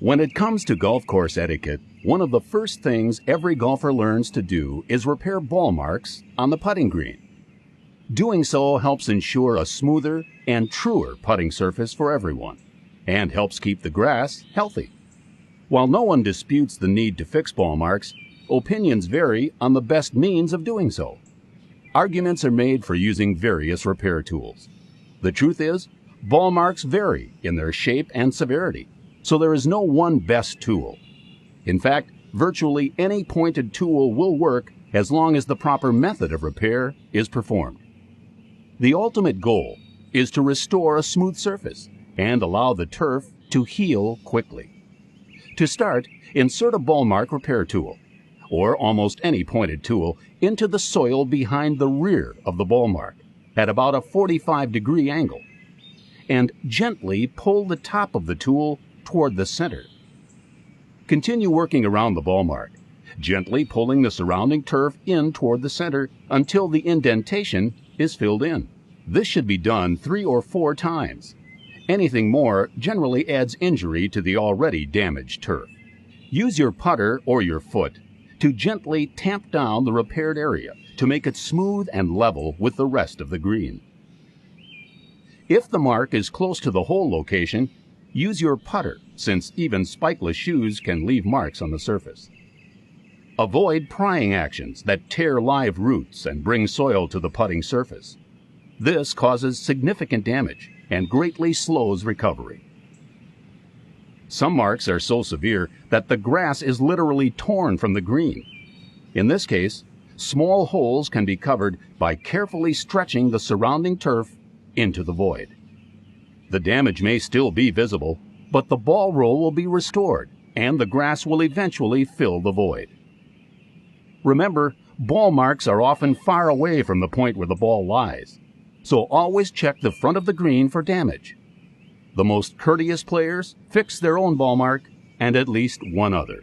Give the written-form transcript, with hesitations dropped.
When it comes to golf course etiquette, one of the first things every golfer learns to do is repair ball marks on the putting green. Doing so helps ensure a smoother and truer putting surface for everyone, and helps keep the grass healthy. While no one disputes the need to fix ball marks, opinions vary on the best means of doing so. Arguments are made for using various repair tools. The truth is, ball marks vary in their shape and severity, so there is no one best tool. In fact, virtually any pointed tool will work as long as the proper method of repair is performed. The ultimate goal is to restore a smooth surface and allow the turf to heal quickly. To start, insert a ball mark repair tool, or almost any pointed tool, into the soil behind the rear of the ball mark at about a 45-degree angle, and gently pull the top of the tool toward the center. Continue working around the ball mark, gently pulling the surrounding turf in toward the center until the indentation is filled in. This should be done 3 or 4 times. Anything more generally adds injury to the already damaged turf. Use your putter or your foot to gently tamp down the repaired area to make it smooth and level with the rest of the green. If the mark is close to the hole location, use your putter, since even spikeless shoes can leave marks on the surface. Avoid prying actions that tear live roots and bring soil to the putting surface. This causes significant damage and greatly slows recovery. Some marks are so severe that the grass is literally torn from the green. In this case, small holes can be covered by carefully stretching the surrounding turf into the void. The damage may still be visible, but the ball roll will be restored and the grass will eventually fill the void. Remember, ball marks are often far away from the point where the ball lies, so always check the front of the green for damage. The most courteous players fix their own ball mark and at least one other.